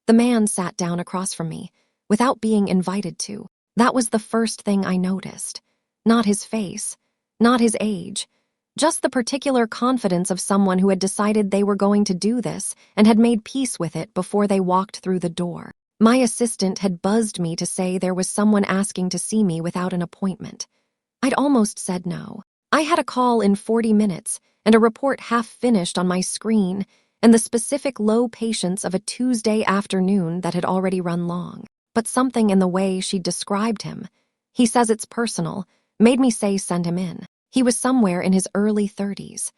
The man sat down across from me, without being invited to. That was the first thing I noticed. Not his face, not his age, just the particular confidence of someone who had decided they were going to do this and had made peace with it before they walked through the door. My assistant had buzzed me to say there was someone asking to see me without an appointment. I'd almost said no. I had a call in 40 minutes and a report half finished on my screen and the specific low patience of a Tuesday afternoon that had already run long. But something in the way she described him, he says it's personal, made me say send him in. He was somewhere in his early 30s.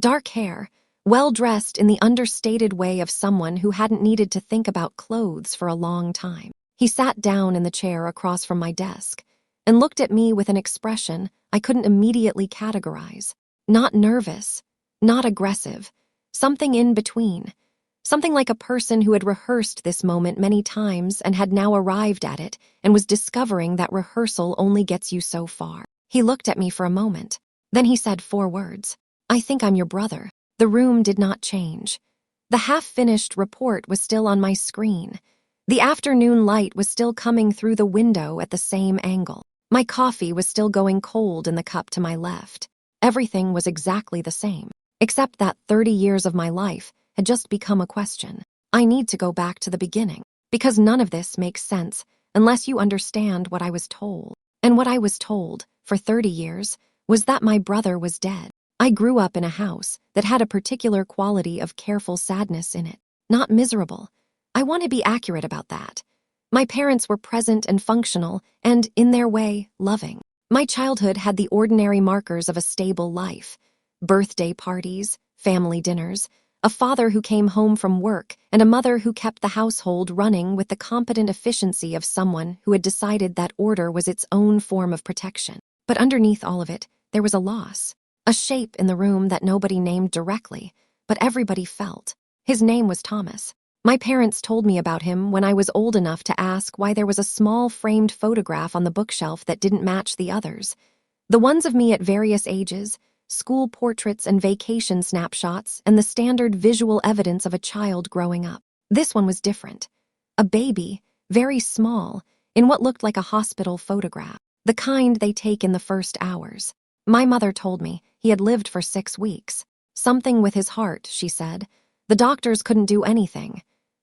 Dark hair, well-dressed in the understated way of someone who hadn't needed to think about clothes for a long time. He sat down in the chair across from my desk and looked at me with an expression I couldn't immediately categorize. Not nervous, not aggressive, something in between. Something like a person who had rehearsed this moment many times and had now arrived at it and was discovering that rehearsal only gets you so far. He looked at me for a moment. Then he said 4 words. I think I'm your brother. The room did not change. The half-finished report was still on my screen. The afternoon light was still coming through the window at the same angle. My coffee was still going cold in the cup to my left. Everything was exactly the same, except that 30 years of my life had just become a question. I need to go back to the beginning, because none of this makes sense unless you understand what I was told. And what I was told, for 30 years, was that my brother was dead. I grew up in a house that had a particular quality of careful sadness in it. Not miserable. I want to be accurate about that. My parents were present and functional and, in their way, loving. My childhood had the ordinary markers of a stable life. Birthday parties, family dinners, a father who came home from work, and a mother who kept the household running with the competent efficiency of someone who had decided that order was its own form of protection. But underneath all of it, there was a loss. A shape in the room that nobody named directly, but everybody felt. His name was Thomas. My parents told me about him when I was old enough to ask why there was a small framed photograph on the bookshelf that didn't match the others. The ones of me at various ages, school portraits and vacation snapshots, and the standard visual evidence of a child growing up. This one was different. A baby, very small, in what looked like a hospital photograph, the kind they take in the first hours. My mother told me he had lived for 6 weeks. Something with his heart, she said. The doctors couldn't do anything.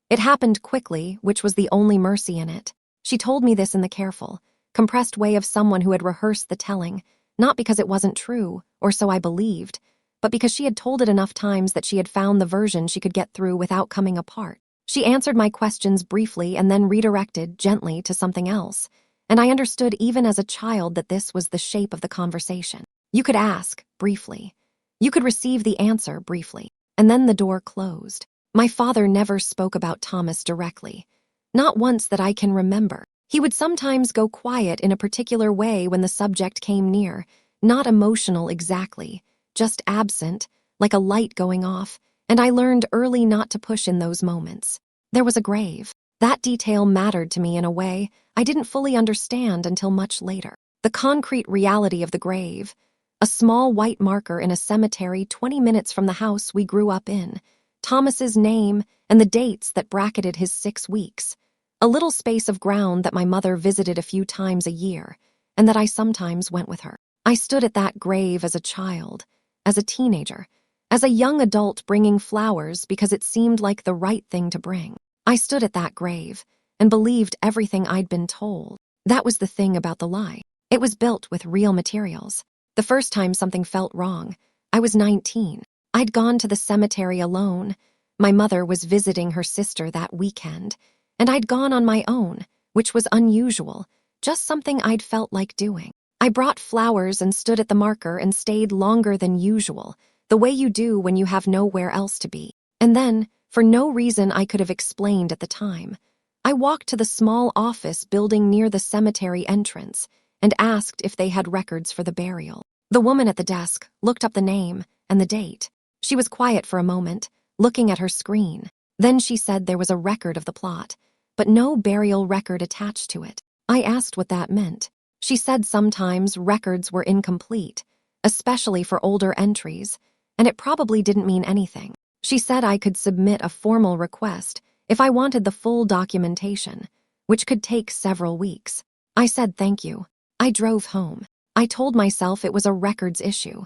It happened quickly, which was the only mercy in it. She told me this in the careful, compressed way of someone who had rehearsed the telling, not because it wasn't true, or so I believed, but because she had told it enough times that she had found the version she could get through without coming apart. She answered my questions briefly and then redirected gently to something else, and I understood even as a child that this was the shape of the conversation. You could ask, briefly. You could receive the answer, briefly. And then the door closed. My father never spoke about Thomas directly. Not once that I can remember. He would sometimes go quiet in a particular way when the subject came near, not emotional exactly, just absent, like a light going off, and I learned early not to push in those moments. There was a grave. That detail mattered to me in a way I didn't fully understand until much later. The concrete reality of the grave. A small white marker in a cemetery 20 minutes from the house we grew up in. Thomas's name and the dates that bracketed his 6 weeks. A little space of ground that my mother visited a few times a year, and that I sometimes went with her. I stood at that grave as a child, as a teenager, as a young adult bringing flowers because it seemed like the right thing to bring. I stood at that grave and believed everything I'd been told. That was the thing about the lie. It was built with real materials. The first time something felt wrong, I was 19. I'd gone to the cemetery alone. My mother was visiting her sister that weekend, and I'd gone on my own, which was unusual, just something I'd felt like doing. I brought flowers and stood at the marker and stayed longer than usual, the way you do when you have nowhere else to be. And then, for no reason I could have explained at the time, I walked to the small office building near the cemetery entrance and asked if they had records for the burial. The woman at the desk looked up the name and the date. She was quiet for a moment, looking at her screen. Then she said there was a record of the plot, but no burial record attached to it. I asked what that meant. She said sometimes records were incomplete, especially for older entries, and it probably didn't mean anything. She said I could submit a formal request if I wanted the full documentation, which could take several weeks. I said thank you. I drove home. I told myself it was a records issue,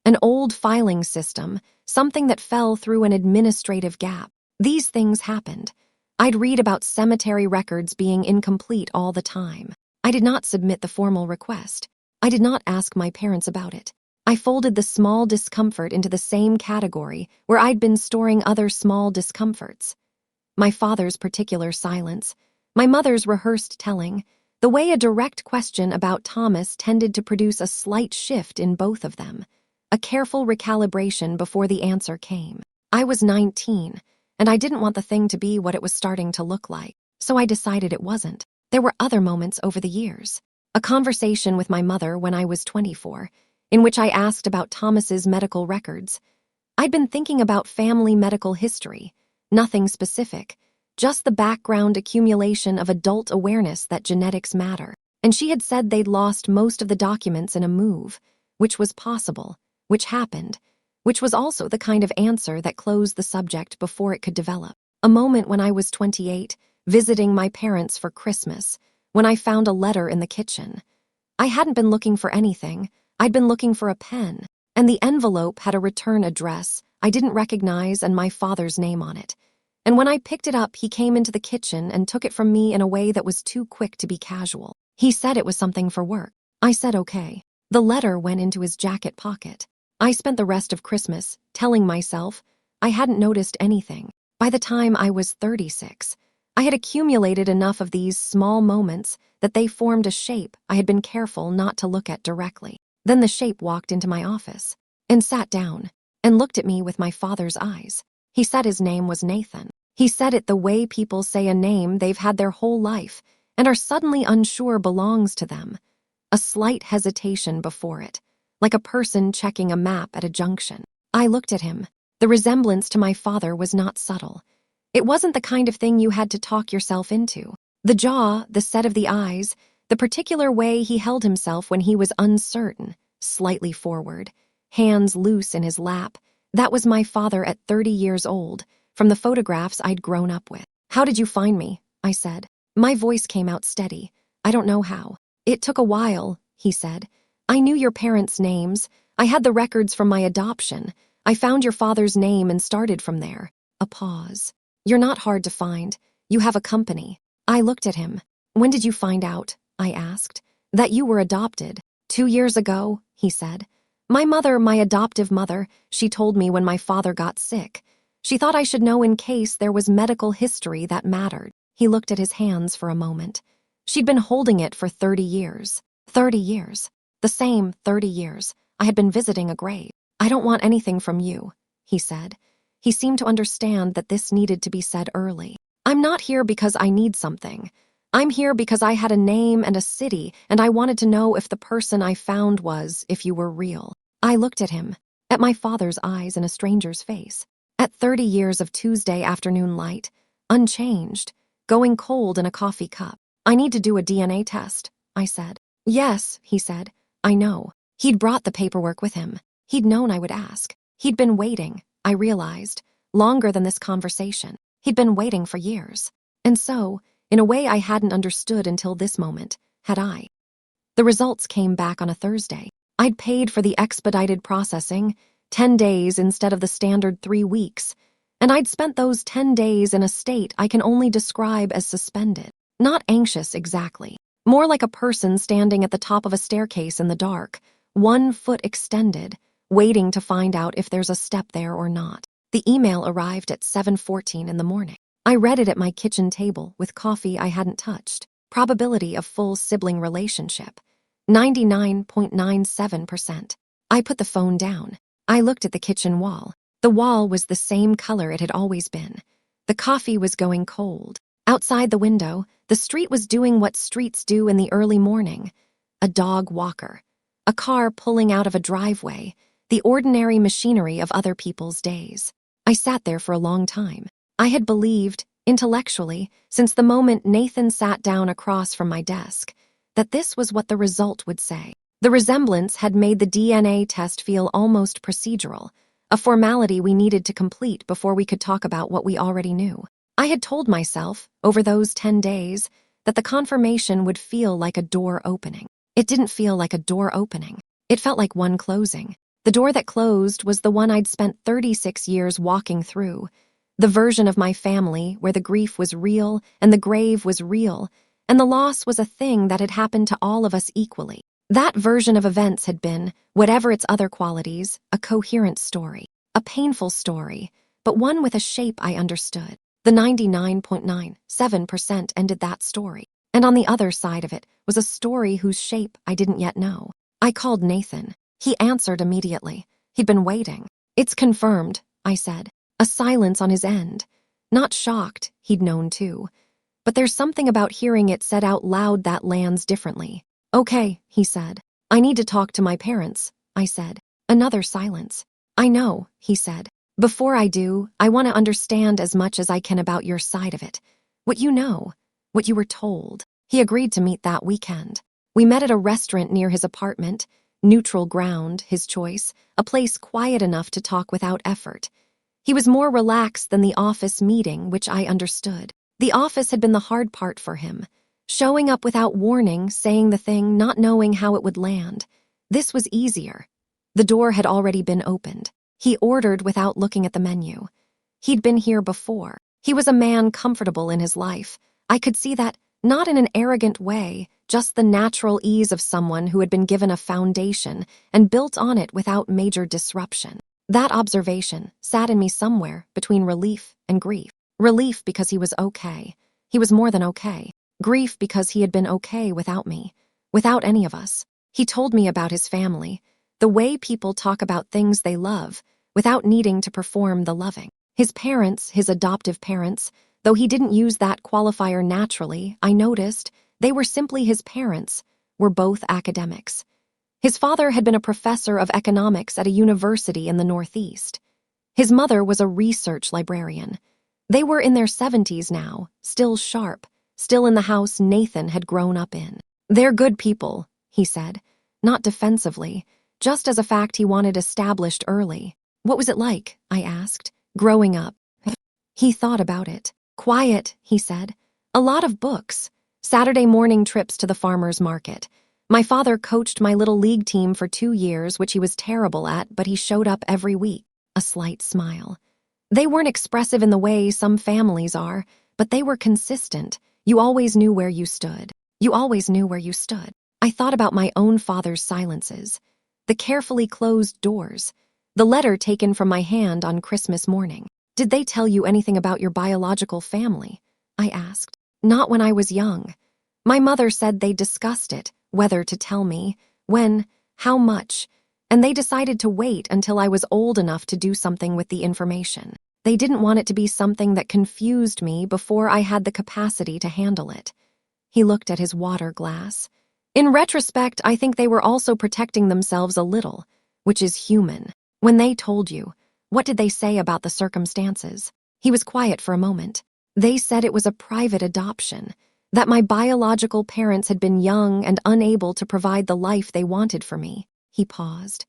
an old filing system, something that fell through an administrative gap. These things happened. I'd read about cemetery records being incomplete all the time. I did not submit the formal request. I did not ask my parents about it. I folded the small discomfort into the same category where I'd been storing other small discomforts. My father's particular silence, my mother's rehearsed telling, the way a direct question about Thomas tended to produce a slight shift in both of them, a careful recalibration before the answer came. I was 19, and I didn't want the thing to be what it was starting to look like, so I decided it wasn't. There were other moments over the years. A conversation with my mother when I was 24, in which I asked about Thomas's medical records. I'd been thinking about family medical history, nothing specific, just the background accumulation of adult awareness that genetics matter. And she had said they'd lost most of the documents in a move, which was possible, which happened, which was also the kind of answer that closed the subject before it could develop. A moment when I was 28, visiting my parents for Christmas, when I found a letter in the kitchen. I hadn't been looking for anything. I'd been looking for a pen, and the envelope had a return address I didn't recognize and my father's name on it. And when I picked it up, he came into the kitchen and took it from me in a way that was too quick to be casual. He said it was something for work. I said okay. The letter went into his jacket pocket. I spent the rest of Christmas telling myself I hadn't noticed anything. By the time I was 36, I had accumulated enough of these small moments that they formed a shape I had been careful not to look at directly. Then the shape walked into my office and sat down and looked at me with my father's eyes. He said his name was Nathan. He said it the way people say a name they've had their whole life and are suddenly unsure belongs to them. A slight hesitation before it, like a person checking a map at a junction. I looked at him. The resemblance to my father was not subtle. It wasn't the kind of thing you had to talk yourself into. The jaw, the set of the eyes, the particular way he held himself when he was uncertain, slightly forward, hands loose in his lap, that was my father at 30 years old, from the photographs I'd grown up with. "How did you find me?" I said. My voice came out steady. "I don't know how. It took a while," he said. "I knew your parents' names. I had the records from my adoption. I found your father's name and started from there." A pause. "You're not hard to find. You have a company." I looked at him. "When did you find out?" I asked. "That you were adopted." 2 years ago, he said. My mother, my adoptive mother, she told me when my father got sick. She thought I should know in case there was medical history that mattered. He looked at his hands for a moment. She'd been holding it for 30 years. 30 years. The same 30 years. I had been visiting a grave. "I don't want anything from you," he said. He seemed to understand that this needed to be said early. "I'm not here because I need something. I'm here because I had a name and a city, and I wanted to know if the person I found was, if you were real." I looked at him, at my father's eyes in a stranger's face, at 30 years of Tuesday afternoon light, unchanged, going cold in a coffee cup. "I need to do a DNA test," I said. "Yes," he said. "I know." He'd brought the paperwork with him. He'd known I would ask. He'd been waiting, I realized, longer than this conversation. He'd been waiting for years. And so, in a way I hadn't understood until this moment, had I. The results came back on a Thursday. I'd paid for the expedited processing, 10 days instead of the standard 3 weeks, and I'd spent those 10 days in a state I can only describe as suspended. Not anxious exactly, more like a person standing at the top of a staircase in the dark, 1 foot extended, waiting to find out if there's a step there or not. The email arrived at 7:14 in the morning. I read it at my kitchen table with coffee I hadn't touched. Probability of full sibling relationship, 99.97%. I put the phone down. I looked at the kitchen wall. The wall was the same color it had always been. The coffee was going cold. Outside the window, the street was doing what streets do in the early morning. A dog walker. A car pulling out of a driveway. The ordinary machinery of other people's days. I sat there for a long time. I had believed, intellectually, since the moment Nathan sat down across from my desk, that this was what the result would say. The resemblance had made the DNA test feel almost procedural, a formality we needed to complete before we could talk about what we already knew. I had told myself, over those 10 days, that the confirmation would feel like a door opening. It didn't feel like a door opening. It felt like one closing. The door that closed was the one I'd spent 36 years walking through, the version of my family where the grief was real and the grave was real, and the loss was a thing that had happened to all of us equally. That version of events had been, whatever its other qualities, a coherent story, a painful story, but one with a shape I understood. The 99.97% ended that story, and on the other side of it was a story whose shape I didn't yet know. I called Nathan. He answered immediately. He'd been waiting. "It's confirmed," I said. A silence on his end. Not shocked, he'd known too. But there's something about hearing it said out loud that lands differently. "Okay," he said. "I need to talk to my parents," I said. Another silence. "I know," he said. "Before I do, I want to understand as much as I can about your side of it. What you know, what you were told." He agreed to meet that weekend. We met at a restaurant near his apartment, neutral ground, his choice, a place quiet enough to talk without effort. He was more relaxed than the office meeting, which I understood. The office had been the hard part for him. Showing up without warning, saying the thing, not knowing how it would land. This was easier. The door had already been opened. He ordered without looking at the menu. He'd been here before. He was a man comfortable in his life. I could see that, not in an arrogant way, just the natural ease of someone who had been given a foundation and built on it without major disruption. That observation sat in me somewhere between relief and grief. Relief because he was okay. He was more than okay. Grief because he had been okay without me, without any of us. He told me about his family, the way people talk about things they love, without needing to perform the loving. His parents, his adoptive parents, though he didn't use that qualifier naturally, I noticed they were simply his parents, were both academics. His father had been a professor of economics at a university in the Northeast. His mother was a research librarian. They were in their 70s now, still sharp, still in the house Nathan had grown up in. "They're good people," he said, not defensively, just as a fact he wanted established early. "What was it like?" I asked, "growing up?" He thought about it. "Quiet," he said. "A lot of books. Saturday morning trips to the farmer's market. My father coached my little league team for 2 years, which he was terrible at, but he showed up every week." A slight smile. "They weren't expressive in the way some families are, but they were consistent. You always knew where you stood. You always knew where you stood." I thought about my own father's silences, the carefully closed doors, the letter taken from my hand on Christmas morning. "Did they tell you anything about your biological family?" I asked. "Not when I was young. My mother said they discussed it, whether to tell me, when, how much, and they decided to wait until I was old enough to do something with the information. They didn't want it to be something that confused me before I had the capacity to handle it." He looked at his water glass. "In retrospect, I think they were also protecting themselves a little, which is human. When they told you, what did they say about the circumstances?" He was quiet for a moment. "They said it was a private adoption, that my biological parents had been young and unable to provide the life they wanted for me." He paused.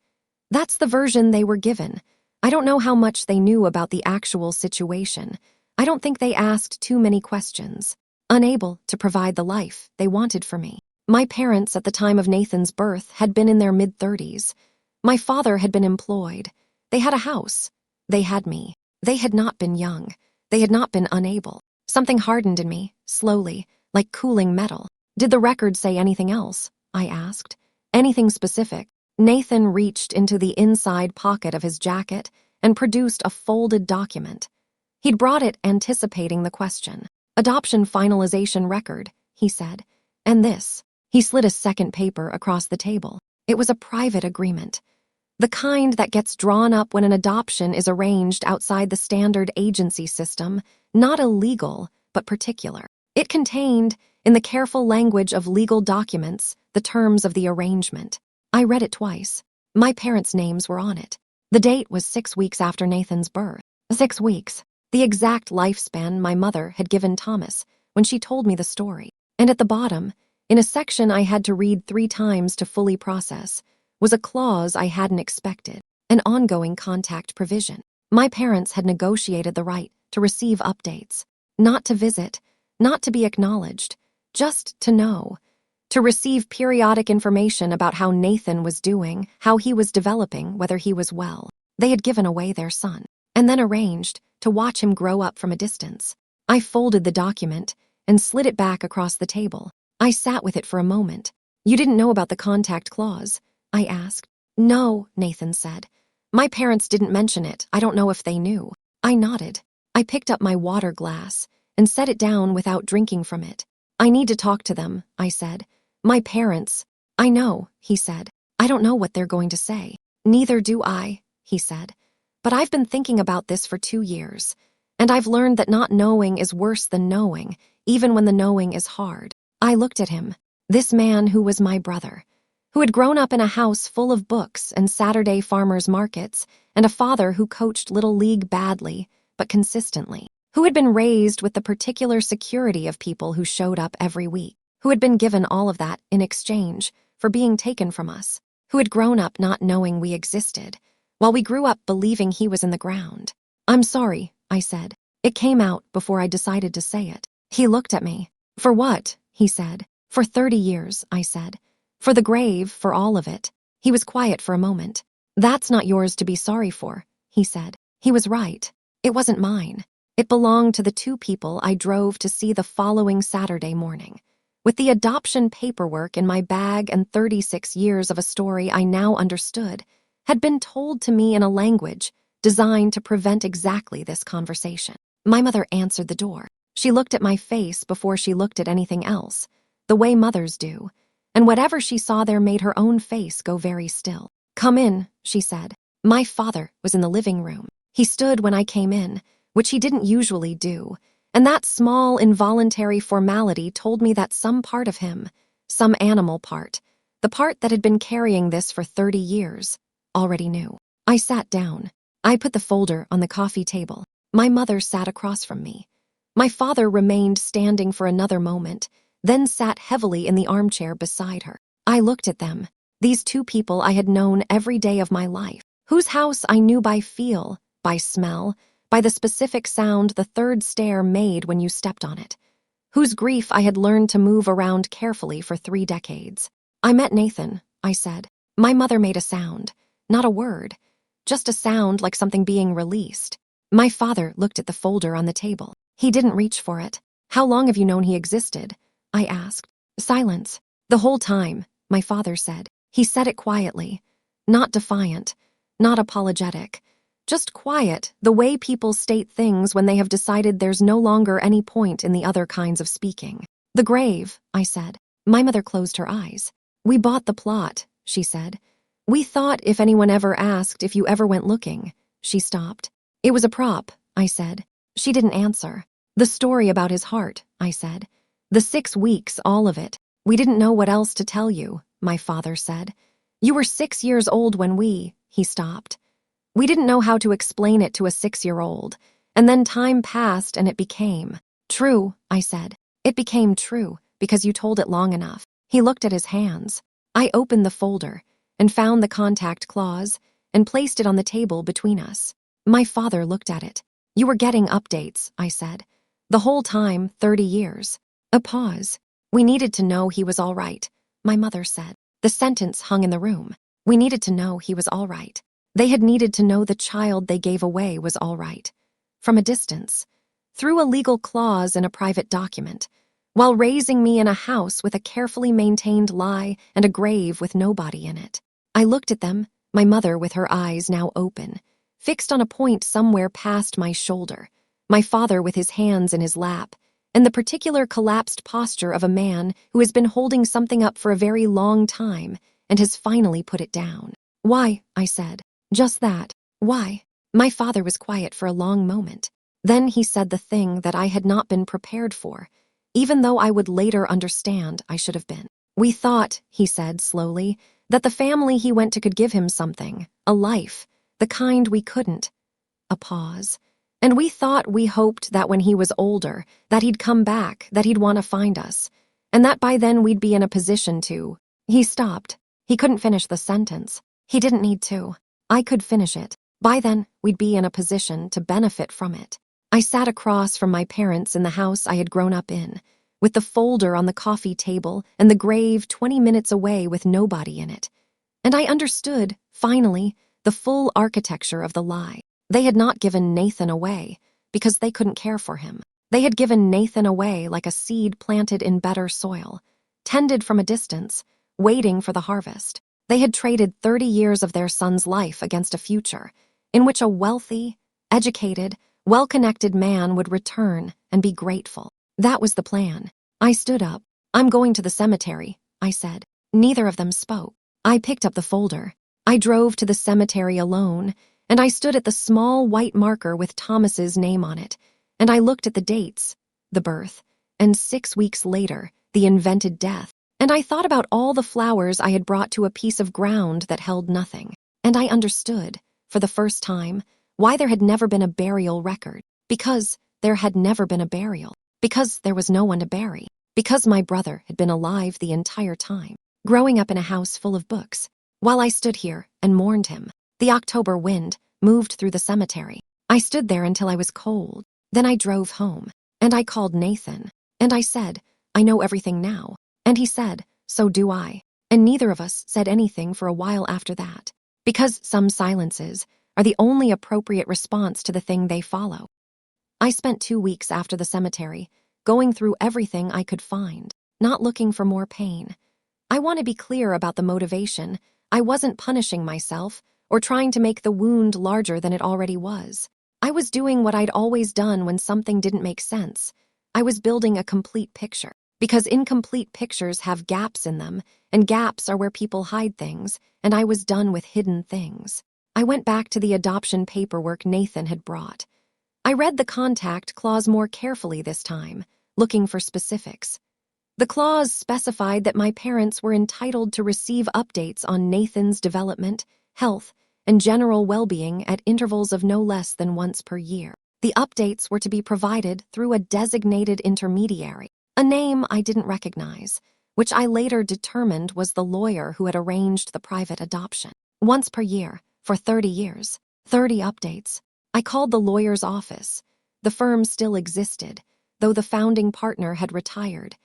"That's the version they were given. I don't know how much they knew about the actual situation. I don't think they asked too many questions. Unable to provide the life they wanted for me. My parents at the time of Nathan's birth had been in their mid-30s. My father had been employed. They had a house. They had me. They had not been young. They had not been unable. Something hardened in me, slowly, like cooling metal. "Did the record say anything else?" I asked. "Anything specific?" Nathan reached into the inside pocket of his jacket and produced a folded document. He'd brought it anticipating the question. "Adoption finalization record," he said. "And this." He slid a second paper across the table. It was a private agreement. The kind that gets drawn up when an adoption is arranged outside the standard agency system, not illegal, but particular. It contained, in the careful language of legal documents, the terms of the arrangement. I read it twice. My parents' names were on it. The date was 6 weeks after Nathan's birth. 6 weeks. The exact lifespan my mother had given Thomas when she told me the story. And at the bottom, in a section I had to read 3 times to fully process, was a clause I hadn't expected, an ongoing contact provision. My parents had negotiated the right to receive updates. Not to visit, not to be acknowledged, just to know. To receive periodic information about how Nathan was doing, how he was developing, whether he was well. They had given away their son, and then arranged to watch him grow up from a distance. I folded the document and slid it back across the table. I sat with it for a moment. You didn't know about the contact clause? I asked. No, Nathan said. My parents didn't mention it. I don't know if they knew. I nodded. I picked up my water glass and set it down without drinking from it. I need to talk to them, I said. My parents. I know, he said. I don't know what they're going to say. Neither do I, he said. But I've been thinking about this for 2 years, and I've learned that not knowing is worse than knowing, even when the knowing is hard. I looked at him, this man who was my brother, who had grown up in a house full of books and Saturday farmers markets, and a father who coached Little League badly, but consistently, who had been raised with the particular security of people who showed up every week, who had been given all of that in exchange for being taken from us, who had grown up not knowing we existed, while we grew up believing he was in the ground. I'm sorry, I said. It came out before I decided to say it. He looked at me. For what? He said. For 30 years, I said. For the grave, for all of it. He was quiet for a moment. That's not yours to be sorry for, he said. He was right. It wasn't mine. It belonged to the 2 people I drove to see the following Saturday morning. With the adoption paperwork in my bag and 36 years of a story I now understood, had been told to me in a language designed to prevent exactly this conversation. My mother answered the door. She looked at my face before she looked at anything else, the way mothers do, and whatever she saw there made her own face go very still. Come in, she said. My father was in the living room. He stood when I came in, which he didn't usually do, and that small involuntary formality told me that some part of him, some animal part, the part that had been carrying this for 30 years, already knew. I sat down. I put the folder on the coffee table. My mother sat across from me. My father remained standing for another moment, then sat heavily in the armchair beside her. I looked at them, these 2 people I had known every day of my life, whose house I knew by feel, by smell, by the specific sound the 3rd stair made when you stepped on it, whose grief I had learned to move around carefully for 3 decades. I met Nathan, I said. My mother made a sound. Not a word, just a sound like something being released. My father looked at the folder on the table. He didn't reach for it. How long have you known he existed? I asked. Silence. The whole time, my father said. He said it quietly, not defiant, not apologetic, just quiet, the way people state things when they have decided there's no longer any point in the other kinds of speaking. The grave, I said. My mother closed her eyes. We bought the plot, she said. We thought if anyone ever asked if you ever went looking. She stopped. It was a prop, I said. She didn't answer. The story about his heart, I said. The 6 weeks, all of it. We didn't know what else to tell you, my father said. You were 6 years old when he stopped. We didn't know how to explain it to a 6-year-old. And then time passed and it became true, I said. It became true because you told it long enough. He looked at his hands. I opened the folder and found the contact clause and placed it on the table between us. My father looked at it. You were getting updates, I said. The whole time, 30 years. A pause. We needed to know he was all right, my mother said. The sentence hung in the room. We needed to know he was all right. They had needed to know the child they gave away was all right. From a distance. Through a legal clause in a private document. While raising me in a house with a carefully maintained lie and a grave with nobody in it. I looked at them, my mother with her eyes now open, fixed on a point somewhere past my shoulder, my father with his hands in his lap, and the particular collapsed posture of a man who has been holding something up for a very long time and has finally put it down. Why? I said. Just that. Why? My father was quiet for a long moment. Then he said the thing that I had not been prepared for, even though I would later understand I should have been. We thought, he said slowly, that the family he went to could give him something, a life, the kind we couldn't. A pause. And we hoped that when he was older, that he'd come back, that he'd want to find us, and that by then we'd be in a position to. He stopped. He couldn't finish the sentence. He didn't need to. I could finish it. By then, we'd be in a position to benefit from it. I sat across from my parents in the house I had grown up in, with the folder on the coffee table and the grave 20 minutes away with nobody in it. And I understood, finally, the full architecture of the lie. They had not given Nathan away because they couldn't care for him. They had given Nathan away like a seed planted in better soil, tended from a distance, waiting for the harvest. They had traded 30 years of their son's life against a future in which a wealthy, educated, well-connected man would return and be grateful. That was the plan. I stood up. "I'm going to the cemetery," I said. Neither of them spoke. I picked up the folder. I drove to the cemetery alone, and I stood at the small white marker with Thomas's name on it, and I looked at the dates, the birth, and 6 weeks later, the invented death. And I thought about all the flowers I had brought to a piece of ground that held nothing. And I understood, for the first time, why there had never been a burial record. Because there had never been a burial. Because there was no one to bury. Because my brother had been alive the entire time, growing up in a house full of books. While I stood here and mourned him, the October wind moved through the cemetery. I stood there until I was cold. Then I drove home, and I called Nathan, and I said, "I know everything now." And he said, "So do I." And neither of us said anything for a while after that, because some silences are the only appropriate response to the thing they follow. I spent 2 weeks after the cemetery, going through everything I could find, not looking for more pain. I want to be clear about the motivation. I wasn't punishing myself or trying to make the wound larger than it already was. I was doing what I'd always done when something didn't make sense. I was building a complete picture, because incomplete pictures have gaps in them, and gaps are where people hide things, and I was done with hidden things. I went back to the adoption paperwork Nathan had brought. I read the contact clause more carefully this time, looking for specifics. The clause specified that my parents were entitled to receive updates on Nathan's development, health, and general well-being at intervals of no less than once per year. The updates were to be provided through a designated intermediary, a name I didn't recognize, which I later determined was the lawyer who had arranged the private adoption. Once per year, for 30 years, 30 updates. I called the lawyer's office. The firm still existed, though the founding partner had retired,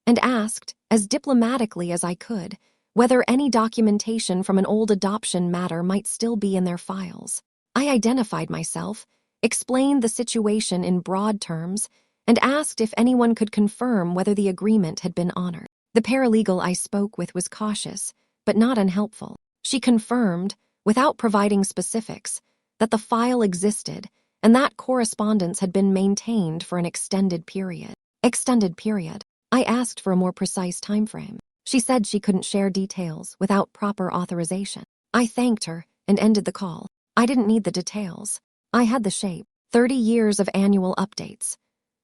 and asked, as diplomatically as I could, whether any documentation from an old adoption matter might still be in their files. I identified myself, explained the situation in broad terms, and asked if anyone could confirm whether the agreement had been honored. The paralegal I spoke with was cautious, but not unhelpful. She confirmed, without providing specifics, that the file existed and that correspondence had been maintained for an extended period. Extended period. I asked for a more precise time frame. She said she couldn't share details without proper authorization. I thanked her and ended the call. I didn't need the details. I had the shape. 30 years of annual updates.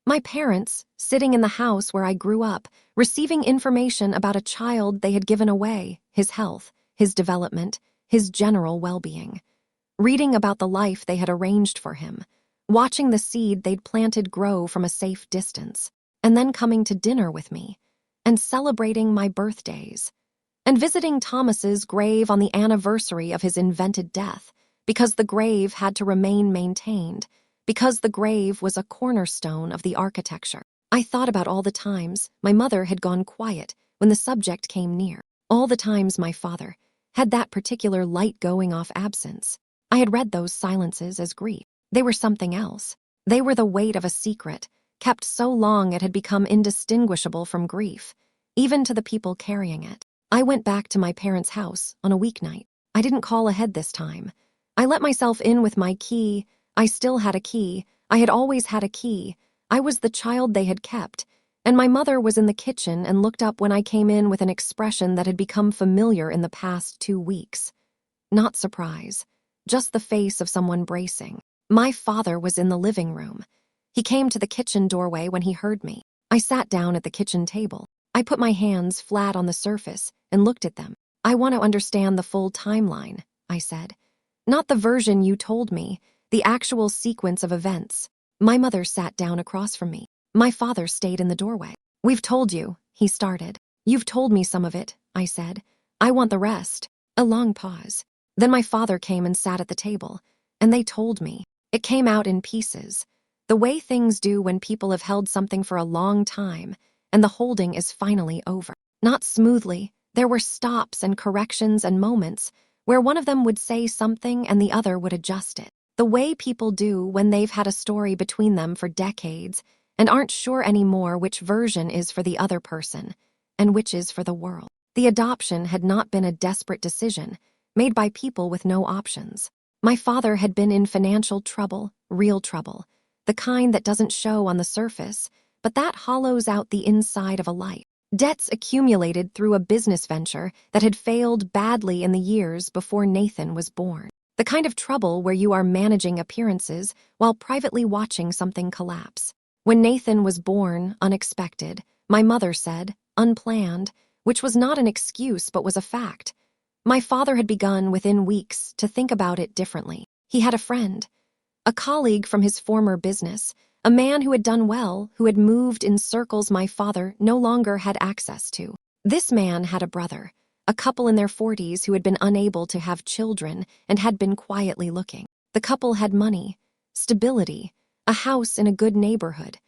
My parents, sitting in the house where I grew up, receiving information about a child they had given away, his health, his development, his general well-being. Reading about the life they had arranged for him, watching the seed they'd planted grow from a safe distance, and then coming to dinner with me, and celebrating my birthdays, and visiting Thomas's grave on the anniversary of his invented death, because the grave had to remain maintained, because the grave was a cornerstone of the architecture. I thought about all the times my mother had gone quiet when the subject came near, all the times my father had that particular light-going-off absence. I had read those silences as grief. They were something else. They were the weight of a secret, kept so long it had become indistinguishable from grief, even to the people carrying it. I went back to my parents' house on a weeknight. I didn't call ahead this time. I let myself in with my key. I still had a key. I had always had a key. I was the child they had kept, and my mother was in the kitchen and looked up when I came in with an expression that had become familiar in the past 2 weeks. Not surprise, just the face of someone bracing. My father was in the living room. He came to the kitchen doorway when he heard me. I sat down at the kitchen table. I put my hands flat on the surface and looked at them. "I want to understand the full timeline," I said. "Not the version you told me, the actual sequence of events." My mother sat down across from me. My father stayed in the doorway. "We've told you," he started. "You've told me some of it," I said. "I want the rest." A long pause. Then my father came and sat at the table, and they told me. It came out in pieces. The way things do when people have held something for a long time and the holding is finally over. Not smoothly. There were stops and corrections and moments where one of them would say something and the other would adjust it. The way people do when they've had a story between them for decades and aren't sure anymore which version is for the other person and which is for the world. The adoption had not been a desperate decision made by people with no options. My father had been in financial trouble, real trouble, the kind that doesn't show on the surface, but that hollows out the inside of a life. Debts accumulated through a business venture that had failed badly in the years before Nathan was born. The kind of trouble where you are managing appearances while privately watching something collapse. When Nathan was born, unexpected, my mother said, unplanned, which was not an excuse but was a fact. My father had begun within weeks to think about it differently. He had a friend, a colleague from his former business, a man who had done well, who had moved in circles my father no longer had access to. This man had a brother, a couple in their 40s who had been unable to have children and had been quietly looking. The couple had money, stability, a house in a good neighborhood,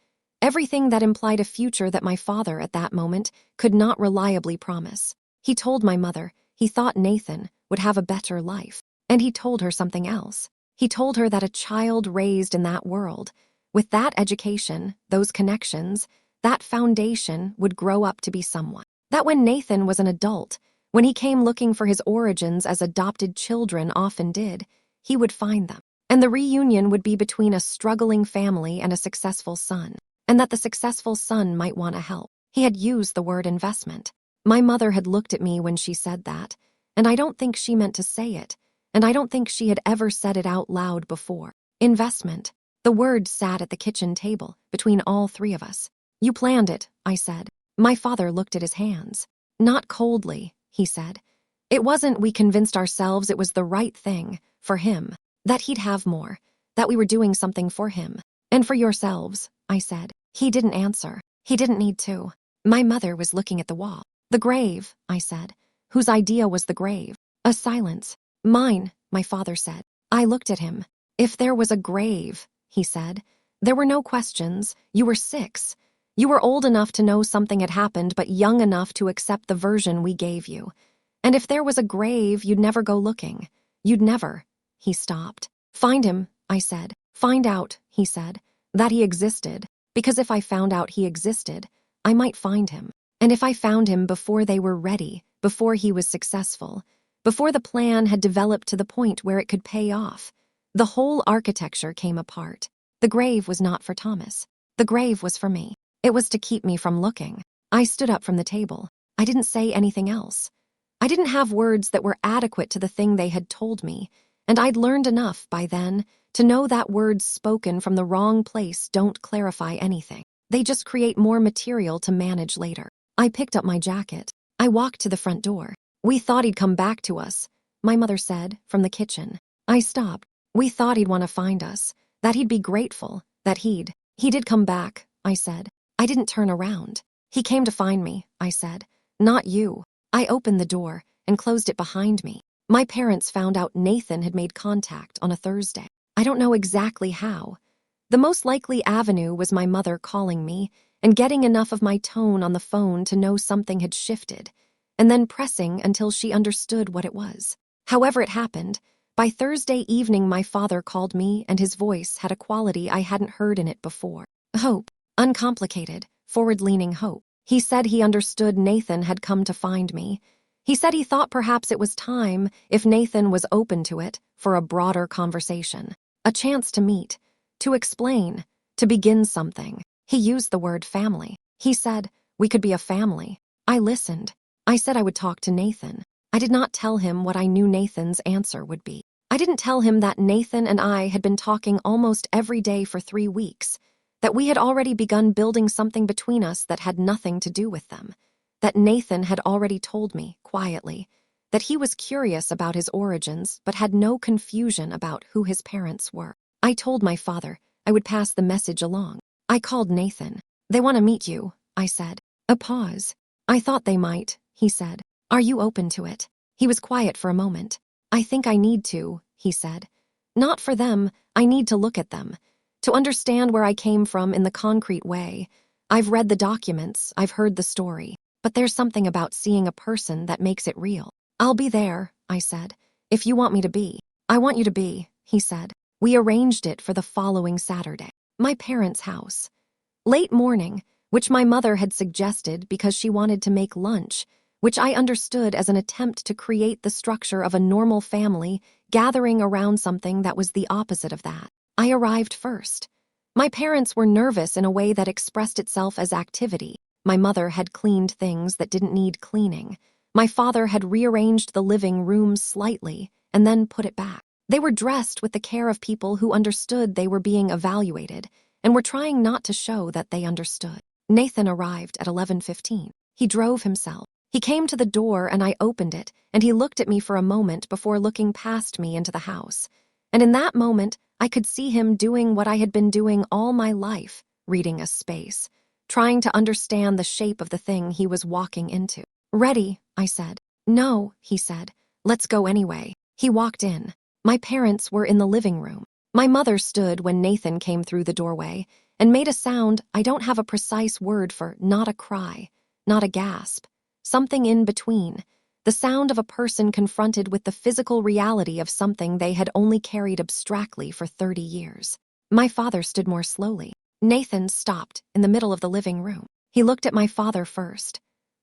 everything that implied a future that my father at that moment could not reliably promise. He told my mother he thought Nathan would have a better life, and he told her something else. He told her that a child raised in that world, with that education, those connections, that foundation would grow up to be someone. That when Nathan was an adult, when he came looking for his origins as adopted children often did, he would find them. And the reunion would be between a struggling family and a successful son, and that the successful son might want to help. He had used the word investment. My mother had looked at me when she said that, and I don't think she meant to say it, and I don't think she had ever said it out loud before. Investment. The word sat at the kitchen table between all three of us. You planned it, I said. My father looked at his hands. Not coldly, he said. It wasn't we convinced ourselves it was the right thing for him, that he'd have more, that we were doing something for him. And for yourselves, I said. He didn't answer. He didn't need to. My mother was looking at the wall. The grave, I said. Whose idea was the grave? A silence. Mine, my father said. I looked at him. If there was a grave, he said. There were no questions. You were 6. You were old enough to know something had happened, but young enough to accept the version we gave you. And if there was a grave, you'd never go looking. You'd never. He stopped. Find him, I said. Find out, he said, that he existed. Because if I found out he existed, I might find him. And if I found him before they were ready, before he was successful, before the plan had developed to the point where it could pay off, the whole architecture came apart. The grave was not for Thomas. The grave was for me. It was to keep me from looking. I stood up from the table. I didn't say anything else. I didn't have words that were adequate to the thing they had told me, and I'd learned enough by then to know that words spoken from the wrong place don't clarify anything. They just create more material to manage later. I picked up my jacket. I walked to the front door. We thought he'd come back to us, my mother said, from the kitchen. I stopped. We thought he'd want to find us, that he'd be grateful, that he did come back, I said. I didn't turn around. He came to find me, I said. Not you. I opened the door and closed it behind me. My parents found out Nathan had made contact on a Thursday. I don't know exactly how. The most likely avenue was my mother calling me and getting enough of my tone on the phone to know something had shifted, and then pressing until she understood what it was. However it happened, by Thursday evening my father called me and his voice had a quality I hadn't heard in it before. Hope. Uncomplicated, forward-leaning hope. He said he understood Nathan had come to find me. He said he thought perhaps it was time, if Nathan was open to it, for a broader conversation. A chance to meet, to explain, to begin something. He used the word family. He said, we could be a family. I listened. I said I would talk to Nathan. I did not tell him what I knew Nathan's answer would be. I didn't tell him that Nathan and I had been talking almost every day for 3 weeks, that we had already begun building something between us that had nothing to do with them, that Nathan had already told me, quietly, that he was curious about his origins but had no confusion about who his parents were. I told my father I would pass the message along. I called Nathan. They want to meet you, I said. A pause. I thought they might, he said. Are you open to it? He was quiet for a moment. I think I need to, he said. Not for them, I need to look at them. to understand where I came from in the concrete way. I've read the documents, I've heard the story, but there's something about seeing a person that makes it real. I'll be there, I said, if you want me to be. I want you to be, he said. We arranged it for the following Saturday. My parents' house. Late morning, which my mother had suggested because she wanted to make lunch, which I understood as an attempt to create the structure of a normal family gathering around something that was the opposite of that. I arrived first. My parents were nervous in a way that expressed itself as activity. My mother had cleaned things that didn't need cleaning. My father had rearranged the living room slightly and then put it back. They were dressed with the care of people who understood they were being evaluated and were trying not to show that they understood. Nathan arrived at 11:15. He drove himself. He came to the door and I opened it, and he looked at me for a moment before looking past me into the house. And in that moment, I could see him doing what I had been doing all my life, reading a space, trying to understand the shape of the thing he was walking into. Ready, I said. No, he said. Let's go anyway. He walked in. My parents were in the living room. My mother stood when Nathan came through the doorway and made a sound I don't have a precise word for, not a cry, not a gasp, something in between, the sound of a person confronted with the physical reality of something they had only carried abstractly for 30 years. My father stood more slowly. Nathan stopped in the middle of the living room. He looked at my father first.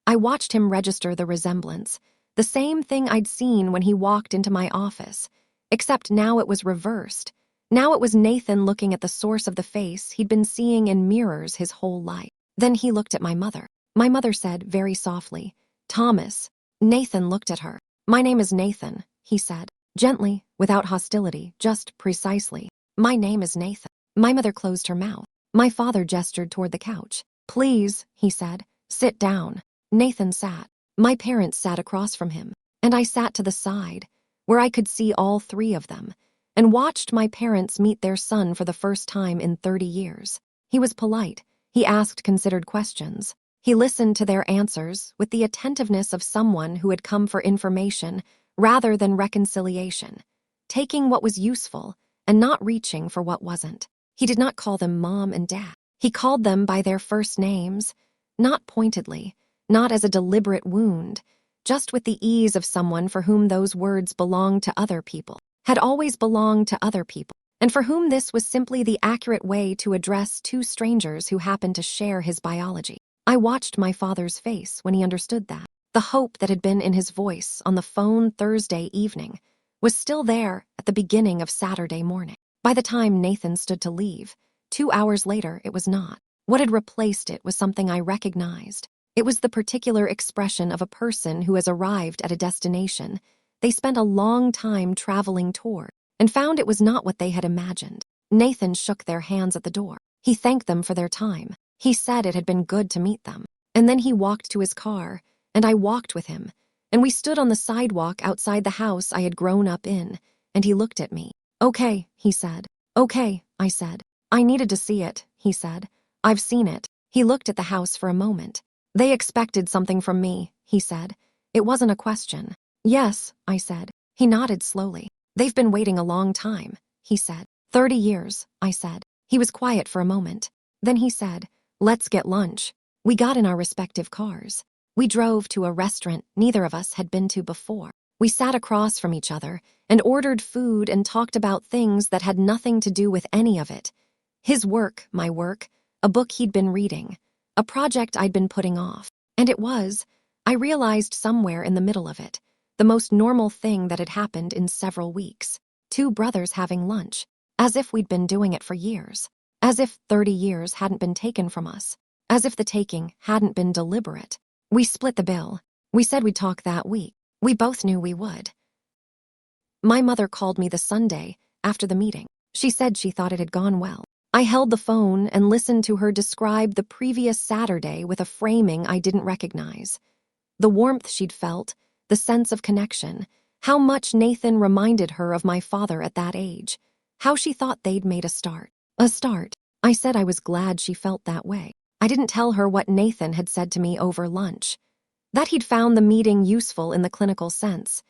I watched him register the resemblance, the same thing I'd seen when he walked into my office, except now it was reversed. Now it was Nathan looking at the source of the face he'd been seeing in mirrors his whole life. Then he looked at my mother. My mother said very softly, "Thomas." Nathan looked at her. "My name is Nathan," he said, gently, without hostility, just precisely. "My name is Nathan." My mother closed her mouth. My father gestured toward the couch. "Please," he said, "sit down." Nathan sat. My parents sat across from him, and I sat to the side, where I could see all three of them, and watched my parents meet their son for the first time in 30 years. He was polite. He asked considered questions. He listened to their answers with the attentiveness of someone who had come for information rather than reconciliation, taking what was useful and not reaching for what wasn't. He did not call them mom and dad. He called them by their first names, not pointedly, not as a deliberate wound, just with the ease of someone for whom those words belonged to other people, had always belonged to other people, and for whom this was simply the accurate way to address two strangers who happened to share his biology. I watched my father's face when he understood that. The hope that had been in his voice on the phone Thursday evening was still there at the beginning of Saturday morning. By the time Nathan stood to leave, 2 hours later, it was not. What had replaced it was something I recognized. It was the particular expression of a person who has arrived at a destination they spent a long time traveling toward and found it was not what they had imagined. Nathan shook their hands at the door. He thanked them for their time. He said it had been good to meet them. And then he walked to his car, and I walked with him, and we stood on the sidewalk outside the house I had grown up in, and he looked at me. "Okay," he said. "Okay," I said. "I needed to see it," he said. "I've seen it." He looked at the house for a moment. "They expected something from me," he said. It wasn't a question. "Yes," I said. He nodded slowly. "They've been waiting a long time," he said. 30 years, I said. He was quiet for a moment. Then he said, "Let's get lunch." We got in our respective cars. We drove to a restaurant neither of us had been to before. We sat across from each other and ordered food and talked about things that had nothing to do with any of it. His work, my work, a book he'd been reading, a project I'd been putting off. And it was, I realized somewhere in the middle of it, the most normal thing that had happened in several weeks. Two brothers having lunch, as if we'd been doing it for years. As if 30 years hadn't been taken from us. As if the taking hadn't been deliberate. We split the bill. We said we'd talk that week. We both knew we would. My mother called me the Sunday after the meeting. She said she thought it had gone well. I held the phone and listened to her describe the previous Saturday with a framing I didn't recognize. The warmth she'd felt, the sense of connection, how much Nathan reminded her of my father at that age, how she thought they'd made a start. A start. I said I was glad she felt that way. I didn't tell her what Nathan had said to me over lunch. That he'd found the meeting useful in the clinical sense.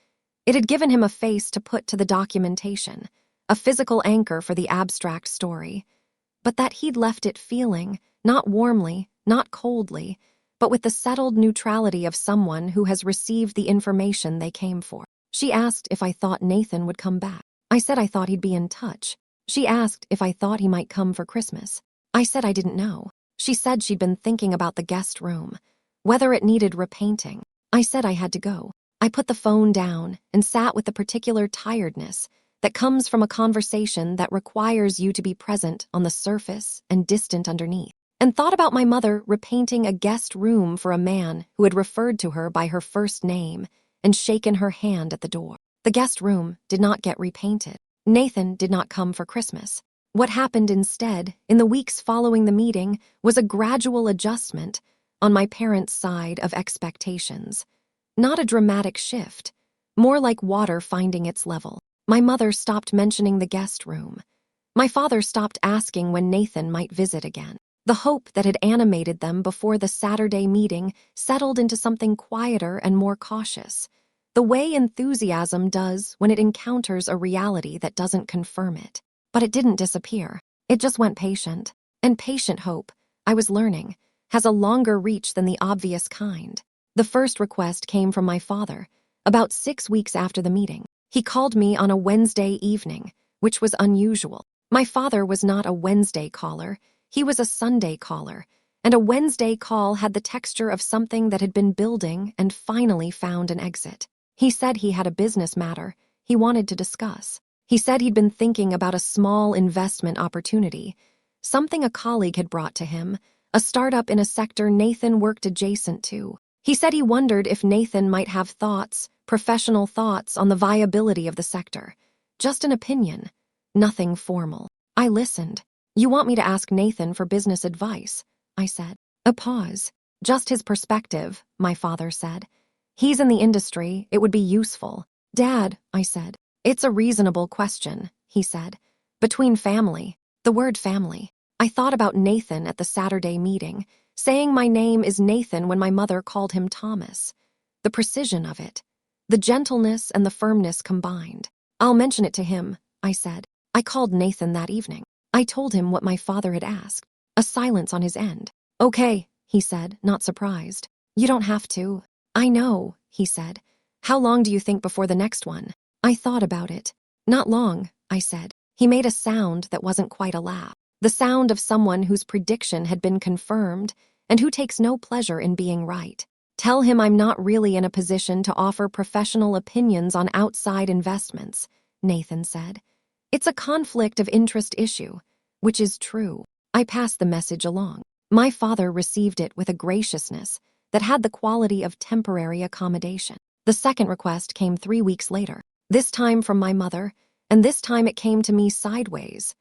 It had given him a face to put to the documentation, a physical anchor for the abstract story. but that he'd left it feeling, not warmly, not coldly, but with the settled neutrality of someone who has received the information they came for. She asked if I thought Nathan would come back. I said I thought he'd be in touch. She asked if I thought he might come for Christmas. I said I didn't know. She said she'd been thinking about the guest room, whether it needed repainting. I said I had to go. I put the phone down and sat with the particular tiredness that comes from a conversation that requires you to be present on the surface and distant underneath, and thought about my mother repainting a guest room for a man who had referred to her by her first name and shaken her hand at the door. The guest room did not get repainted. Nathan did not come for Christmas. What happened instead, in the weeks following the meeting, was a gradual adjustment on my parents' side of expectations. Not a dramatic shift, more like water finding its level. My mother stopped mentioning the guest room. My father stopped asking when Nathan might visit again. The hope that had animated them before the Saturday meeting settled into something quieter and more cautious, the way enthusiasm does when it encounters a reality that doesn't confirm it. But it didn't disappear. It just went patient. And patient hope, I was learning, has a longer reach than the obvious kind. The first request came from my father, about 6 weeks after the meeting. He called me on a Wednesday evening, which was unusual. My father was not a Wednesday caller, he was a Sunday caller, and a Wednesday call had the texture of something that had been building and finally found an exit. He said he had a business matter he wanted to discuss. He said he'd been thinking about a small investment opportunity, something a colleague had brought to him, a startup in a sector Nathan worked adjacent to. He said he wondered if Nathan might have thoughts, professional thoughts on the viability of the sector. Just an opinion, nothing formal. I listened. You want me to ask Nathan for business advice? I said. A pause. Just his perspective, my father said. He's in the industry, it would be useful. Dad, I said. It's a reasonable question, he said. Between family, the word family. I thought about Nathan at the Saturday meeting, saying my name is Nathan when my mother called him Thomas. The precision of it, the gentleness and the firmness combined. I'll mention it to him, I said. I called Nathan that evening. I told him what my father had asked. A silence on his end. Okay, he said, not surprised. You don't have to. I know, he said. How long do you think before the next one? I thought about it. Not long, I said. He made a sound that wasn't quite a laugh. The sound of someone whose prediction had been confirmed and who takes no pleasure in being right. Tell him I'm not really in a position to offer professional opinions on outside investments, Nathan said. It's a conflict of interest issue, which is true. I passed the message along. My father received it with a graciousness that had the quality of temporary accommodation. The second request came 3 weeks later, this time from my mother, and this time it came to me sideways,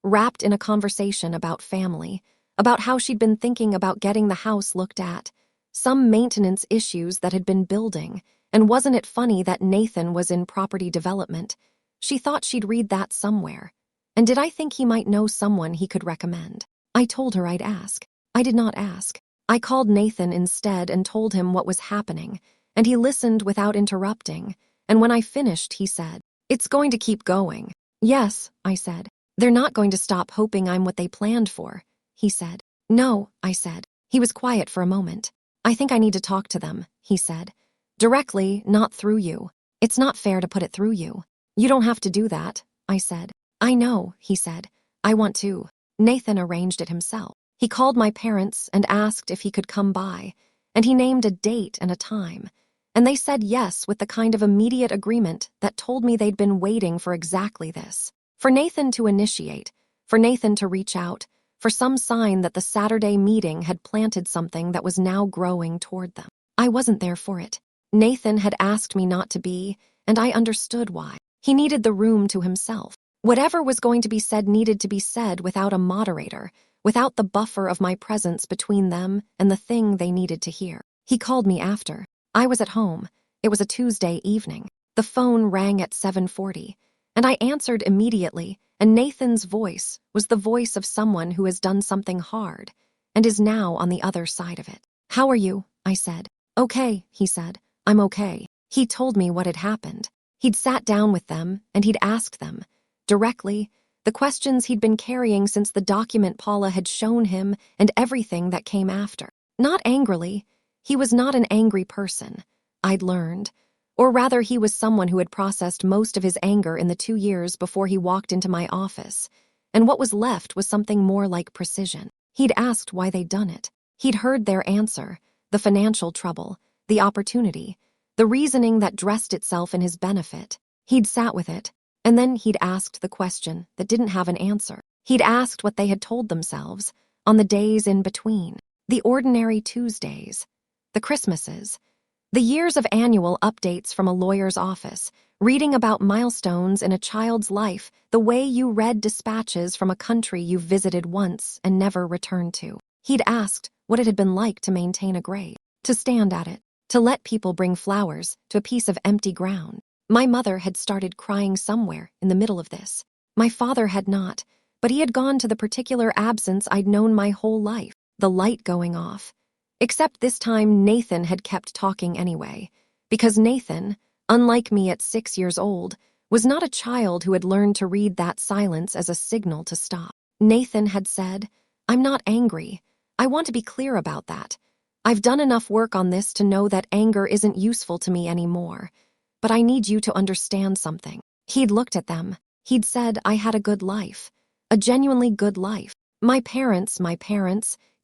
wrapped in a conversation about family, about how she'd been thinking about getting the house looked at, some maintenance issues that had been building, and wasn't it funny that Nathan was in property development? She thought she'd read that somewhere. And did I think he might know someone he could recommend? I told her I'd ask. I did not ask. I called Nathan instead and told him what was happening, and he listened without interrupting, and when I finished, he said, "It's going to keep going." "Yes," I said. "They're not going to stop hoping I'm what they planned for," he said. "No," I said. He was quiet for a moment. "I think I need to talk to them," he said. "Directly, not through you. It's not fair to put it through you." "You don't have to do that," I said. "I know," he said. "I want to." Nathan arranged it himself. He called my parents and asked if he could come by, and he named a date and a time. And they said yes with the kind of immediate agreement that told me they'd been waiting for exactly this. For Nathan to initiate, for Nathan to reach out, for some sign that the Saturday meeting had planted something that was now growing toward them. I wasn't there for it. Nathan had asked me not to be, and I understood why. He needed the room to himself. Whatever was going to be said needed to be said without a moderator, without the buffer of my presence between them and the thing they needed to hear. He called me after. I was at home. It was a Tuesday evening. The phone rang at 7:40, and I answered immediately, and Nathan's voice was the voice of someone who has done something hard and is now on the other side of it. "How are you?" I said. "Okay," he said. "I'm okay." He told me what had happened. He'd sat down with them and he'd asked them, directly, The questions he'd been carrying since the document Paula had shown him and everything that came after. Not angrily. He was not an angry person, I'd learned. Or rather, he was someone who had processed most of his anger in the 2 years before he walked into my office. And what was left was something more like precision. He'd asked why they'd done it. He'd heard their answer, the financial trouble, the opportunity, the reasoning that dressed itself in his benefit. He'd sat with it, and then he'd asked the question that didn't have an answer. He'd asked what they had told themselves on the days in between, the ordinary Tuesdays, the Christmases, the years of annual updates from a lawyer's office, reading about milestones in a child's life the way you read dispatches from a country you've visited once and never returned to. He'd asked what it had been like to maintain a grave, to stand at it, to let people bring flowers to a piece of empty ground. My mother had started crying somewhere in the middle of this. My father had not, but he had gone to the particular absence I'd known my whole life, the light going off. Except this time Nathan had kept talking anyway, because Nathan, unlike me at 6 years old, was not a child who had learned to read that silence as a signal to stop. Nathan had said, "I'm not angry. I want to be clear about that. I've done enough work on this to know that anger isn't useful to me anymore. But I need you to understand something." He'd looked at them. He'd said I had a good life, a genuinely good life. My parents,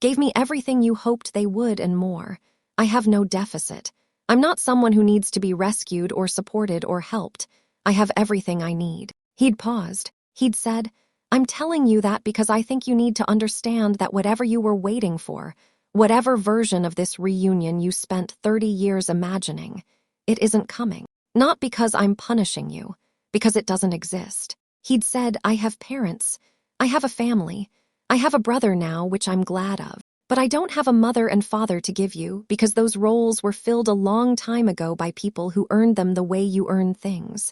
gave me everything you hoped they would and more. I have no deficit. I'm not someone who needs to be rescued or supported or helped. I have everything I need. He'd paused. He'd said, "I'm telling you that because I think you need to understand that whatever you were waiting for, whatever version of this reunion you spent 30 years imagining, it isn't coming. Not because I'm punishing you, because it doesn't exist." He'd said, "I have parents. I have a family. I have a brother now, which I'm glad of. But I don't have a mother and father to give you because those roles were filled a long time ago by people who earned them the way you earn things.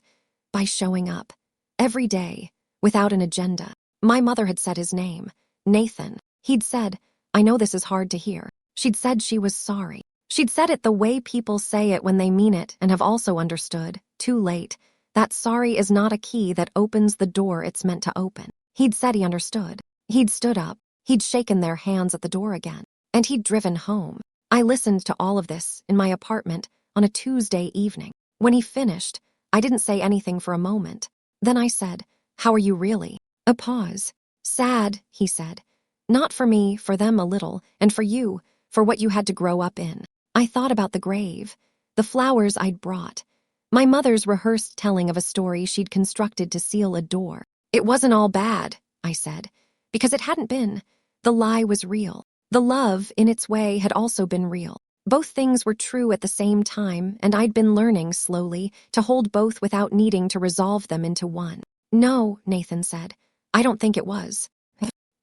By showing up. Every day. Without an agenda." My mother had said his name. Nathan. He'd said, "I know this is hard to hear." She'd said she was sorry. She'd said it the way people say it when they mean it and have also understood, too late, that sorry is not a key that opens the door it's meant to open. He'd said he understood. He'd stood up. He'd shaken their hands at the door again. And he'd driven home. I listened to all of this in my apartment on a Tuesday evening. When he finished, I didn't say anything for a moment. Then I said, "How are you really?" A pause. "Sad," he said. "Not for me, for them a little, and for you, for what you had to grow up in." I thought about the grave, the flowers I'd brought, my mother's rehearsed telling of a story she'd constructed to seal a door. "It wasn't all bad," I said, because it hadn't been. The lie was real. The love, in its way, had also been real. Both things were true at the same time, and I'd been learning, slowly, to hold both without needing to resolve them into one. "No," Nathan said. "I don't think it was."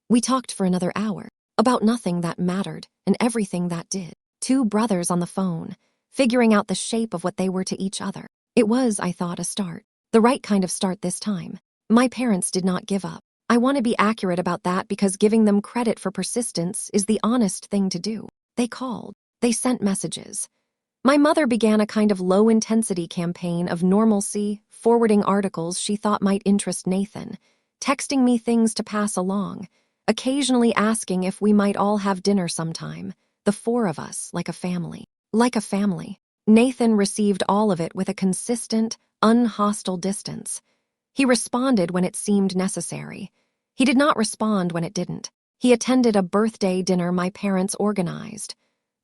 We talked for another hour, about nothing that mattered and everything that did. Two brothers on the phone, figuring out the shape of what they were to each other. It was, I thought, a start. The right kind of start this time. My parents did not give up. I want to be accurate about that because giving them credit for persistence is the honest thing to do. They called. They sent messages. My mother began a kind of low-intensity campaign of normalcy, forwarding articles she thought might interest Nathan, texting me things to pass along, occasionally asking if we might all have dinner sometime, the four of us, like a family. Like a family. Nathan received all of it with a consistent, unhostile distance. He responded when it seemed necessary. He did not respond when it didn't. He attended a birthday dinner my parents organized.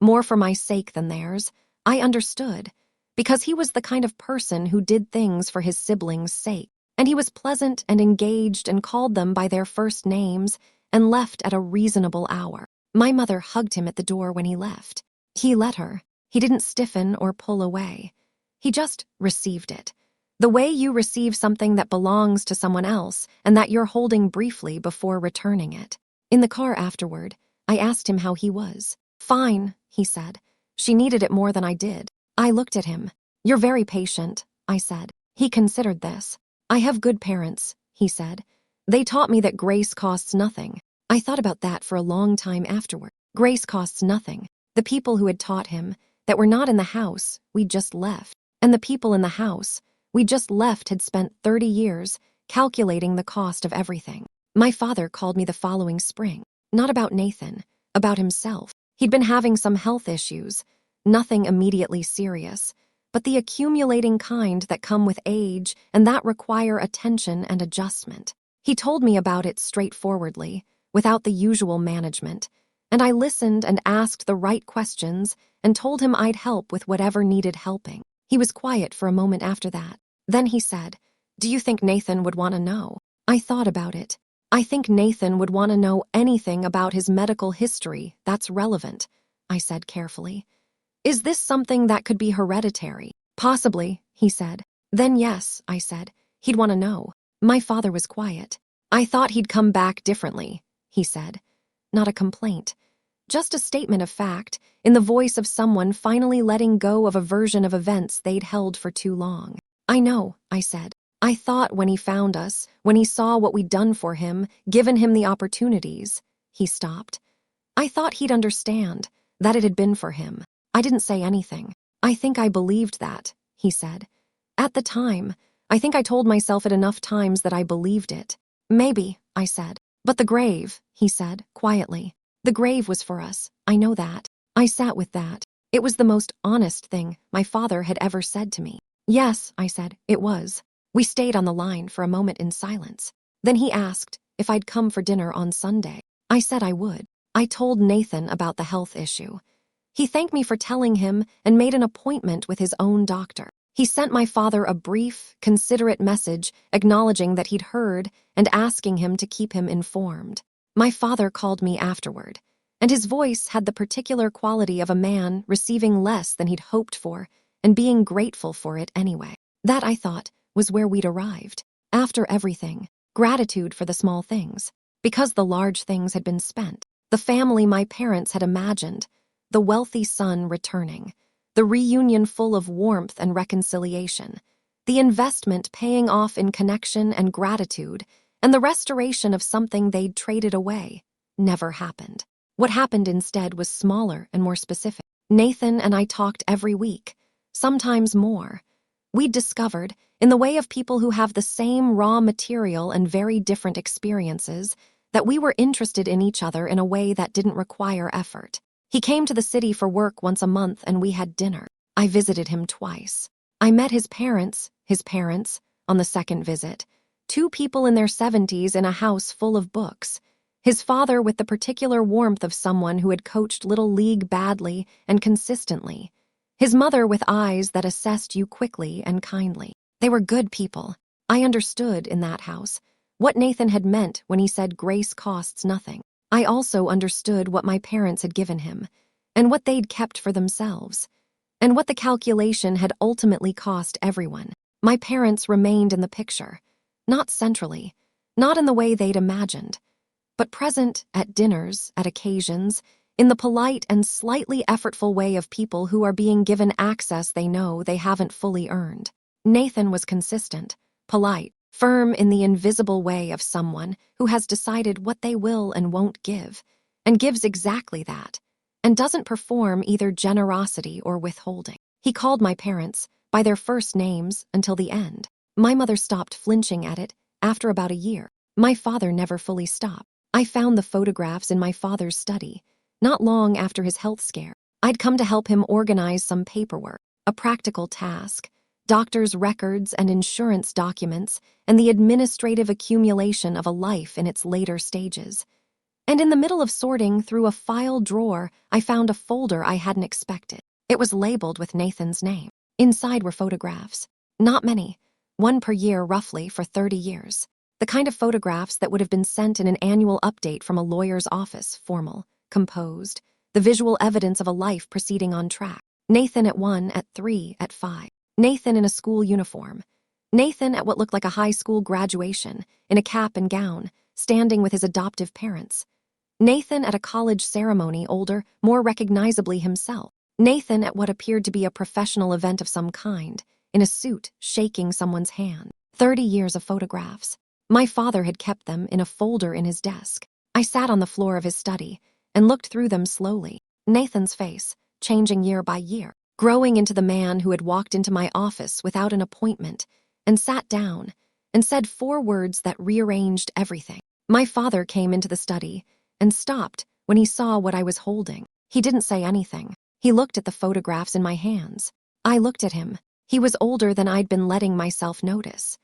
More for my sake than theirs. I understood. Because he was the kind of person who did things for his siblings' sake. And he was pleasant and engaged and called them by their first names and left at a reasonable hour. My mother hugged him at the door when he left. He let her. He didn't stiffen or pull away. He just received it. The way you receive something that belongs to someone else and that you're holding briefly before returning it. In the car afterward, I asked him how he was. "Fine," he said. "She needed it more than I did." I looked at him. "You're very patient," I said. He considered this. "I have good parents," he said. "They taught me that grace costs nothing." I thought about that for a long time afterward. Grace costs nothing. The people who had taught him, that were not in the house, we'd just left. And the people in the house, we just left had spent 30 years calculating the cost of everything. My father called me the following spring. Not about Nathan, about himself. He'd been having some health issues, nothing immediately serious, but the accumulating kind that come with age and that require attention and adjustment. He told me about it straightforwardly, without the usual management, and I listened and asked the right questions and told him I'd help with whatever needed helping. He was quiet for a moment after that. Then he said, "Do you think Nathan would want to know?" I thought about it. "I think Nathan would want to know anything about his medical history that's relevant," I said carefully. "Is this something that could be hereditary?" "Possibly," he said. "Then yes," I said. "He'd want to know." My father was quiet. "I thought he'd come back differently," he said. Not a complaint, just a statement of fact, in the voice of someone finally letting go of a version of events they'd held for too long. "I know," I said. "I thought when he found us, when he saw what we'd done for him, given him the opportunities." He stopped. "I thought he'd understand, that it had been for him." I didn't say anything. "I think I believed that," he said. "At the time, I think I told myself it enough times that I believed it." "Maybe," I said. "But the grave," he said, quietly. "The grave was for us, I know that." I sat with that. It was the most honest thing my father had ever said to me. "Yes," I said, "it was." We stayed on the line for a moment in silence. Then he asked if I'd come for dinner on Sunday. I said I would. I told Nathan about the health issue. He thanked me for telling him and made an appointment with his own doctor. He sent my father a brief, considerate message acknowledging that he'd heard and asking him to keep him informed. My father called me afterward, and his voice had the particular quality of a man receiving less than he'd hoped for and being grateful for it anyway. That, I thought, was where we'd arrived. After everything, gratitude for the small things, because the large things had been spent. The family my parents had imagined, the wealthy son returning, the reunion full of warmth and reconciliation, the investment paying off in connection and gratitude, and the restoration of something they'd traded away, never happened. What happened instead was smaller and more specific. Nathan and I talked every week, sometimes more. We'd discovered, in the way of people who have the same raw material and very different experiences, that we were interested in each other in a way that didn't require effort. He came to the city for work once a month and we had dinner. I visited him twice. I met his parents, on the second visit. Two people in their 70s in a house full of books. His father with the particular warmth of someone who had coached Little League badly and consistently. His mother with eyes that assessed you quickly and kindly. They were good people. I understood, in that house, what Nathan had meant when he said grace costs nothing. I also understood what my parents had given him, and what they'd kept for themselves, and what the calculation had ultimately cost everyone. My parents remained in the picture, not centrally, not in the way they'd imagined, but present at dinners, at occasions, in the polite and slightly effortful way of people who are being given access they know they haven't fully earned. Nathan was consistent, polite, firm in the invisible way of someone who has decided what they will and won't give, and gives exactly that, and doesn't perform either generosity or withholding. He called my parents by their first names until the end. My mother stopped flinching at it after about a year. My father never fully stopped. I found the photographs in my father's study, not long after his health scare. I'd come to help him organize some paperwork, a practical task, doctor's records and insurance documents, and the administrative accumulation of a life in its later stages. And in the middle of sorting through a file drawer, I found a folder I hadn't expected. It was labeled with Nathan's name. Inside were photographs. Not many, one per year roughly for 30 years. The kind of photographs that would have been sent in an annual update from a lawyer's office, formal, composed, the visual evidence of a life proceeding on track. Nathan at 1, at 3, at 5. Nathan in a school uniform. Nathan at what looked like a high school graduation, in a cap and gown, standing with his adoptive parents. Nathan at a college ceremony, older, more recognizably himself. Nathan at what appeared to be a professional event of some kind, in a suit, shaking someone's hand. 30 years of photographs. My father had kept them in a folder in his desk. I sat on the floor of his study and looked through them slowly. Nathan's face, changing year by year, growing into the man who had walked into my office without an appointment and sat down and said 4 words that rearranged everything. My father came into the study and stopped when he saw what I was holding. He didn't say anything. He looked at the photographs in my hands. I looked at him. He was older than I'd been letting myself notice.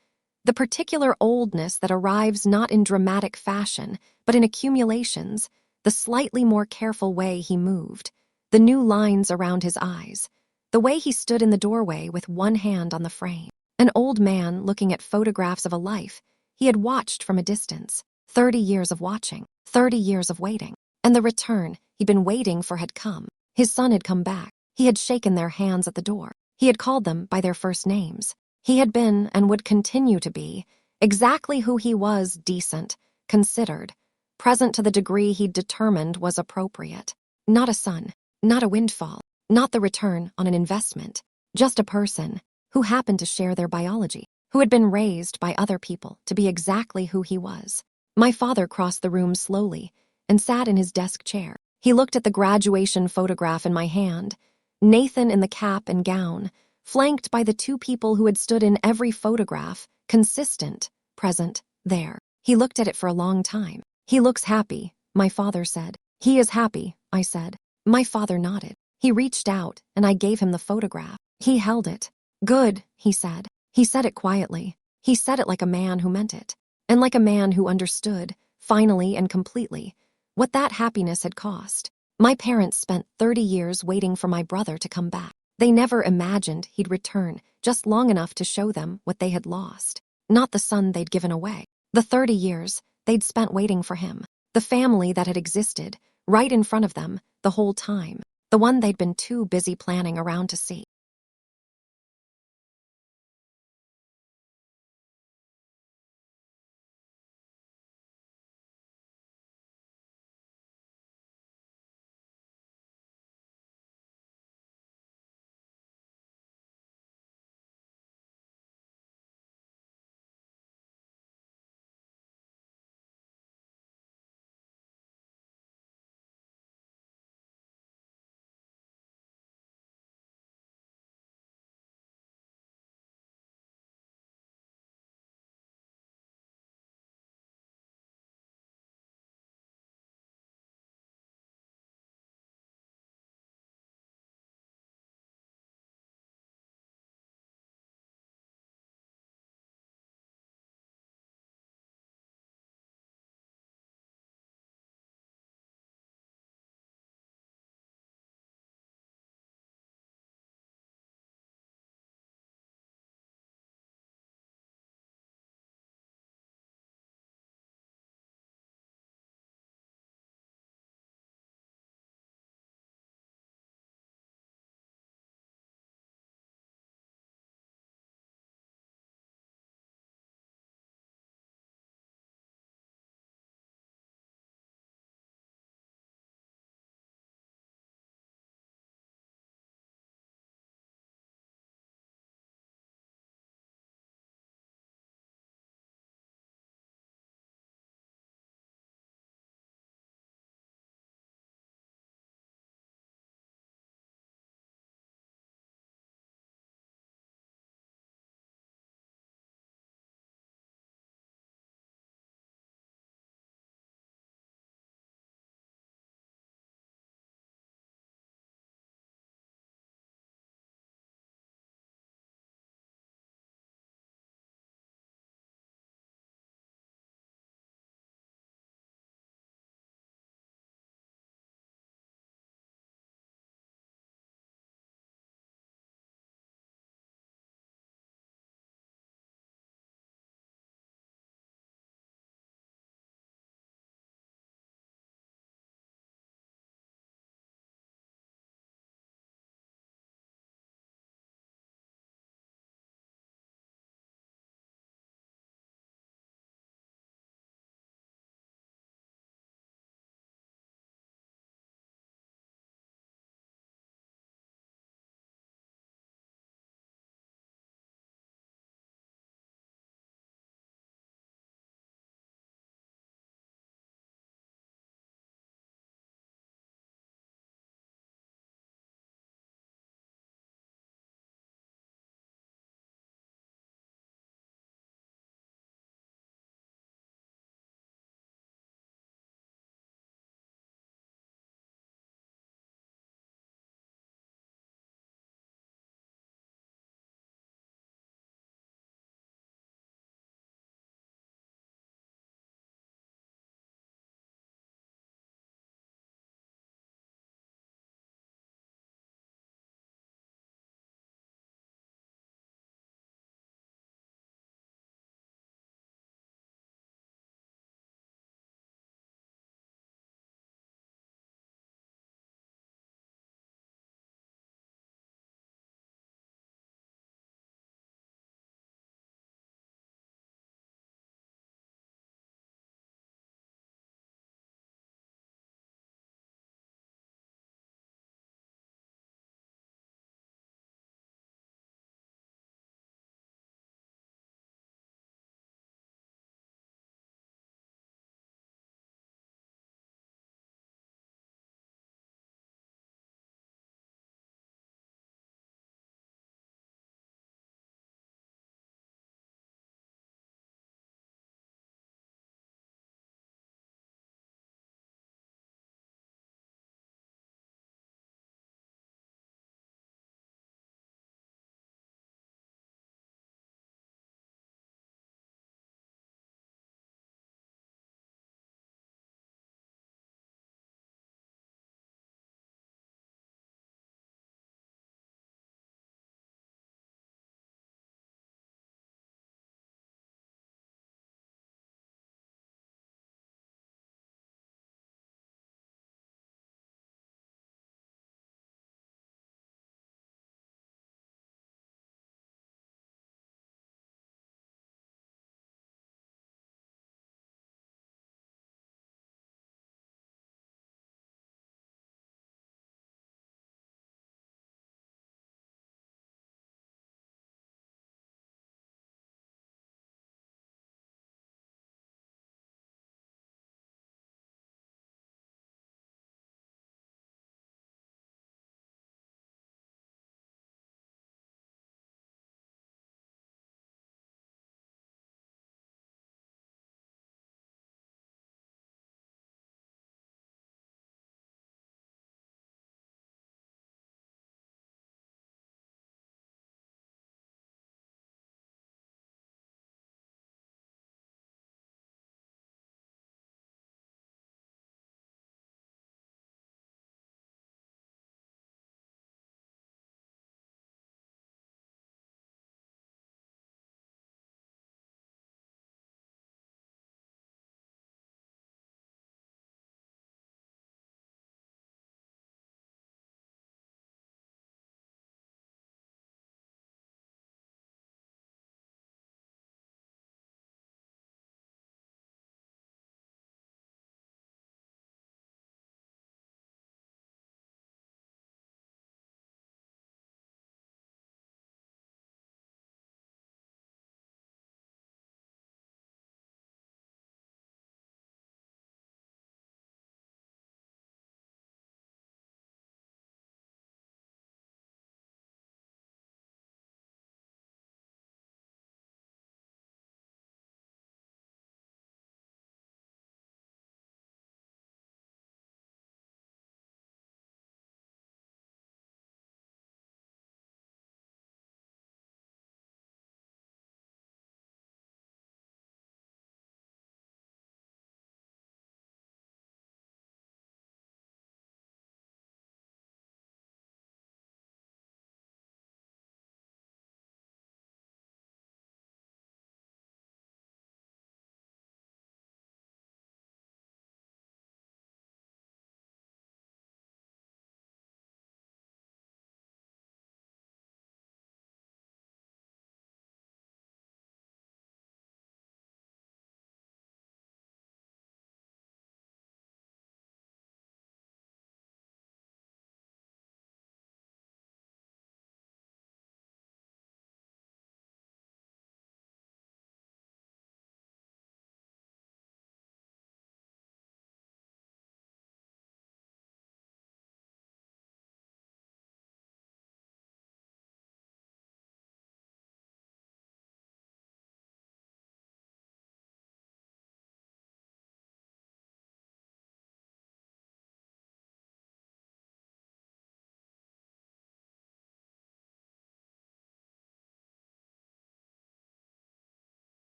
The particular oldness that arrives not in dramatic fashion, but in accumulations, the slightly more careful way he moved, the new lines around his eyes, the way he stood in the doorway with one hand on the frame. An old man looking at photographs of a life he had watched from a distance. 30 years of watching, 30 years of waiting. And the return he'd been waiting for had come. His son had come back. He had shaken their hands at the door. He had called them by their first names. He had been, and would continue to be, exactly who he was: decent, considered, present to the degree he'd determined was appropriate. Not a son, not a windfall, not the return on an investment, just a person who happened to share their biology, who had been raised by other people to be exactly who he was. My father crossed the room slowly and sat in his desk chair. He looked at the graduation photograph in my hand, Nathan in the cap and gown, flanked by the 2 people who had stood in every photograph, consistent, present, there. He looked at it for a long time. "He looks happy," my father said. "He is happy," I said. My father nodded. He reached out, and I gave him the photograph. He held it. "Good," he said. He said it quietly. He said it like a man who meant it, and like a man who understood, finally and completely, what that happiness had cost. My parents spent 30 years waiting for my brother to come back. They never imagined he'd return just long enough to show them what they had lost, not the son they'd given away. The 30 years they'd spent waiting for him, the family that had existed right in front of them the whole time, the one they'd been too busy planning around to see.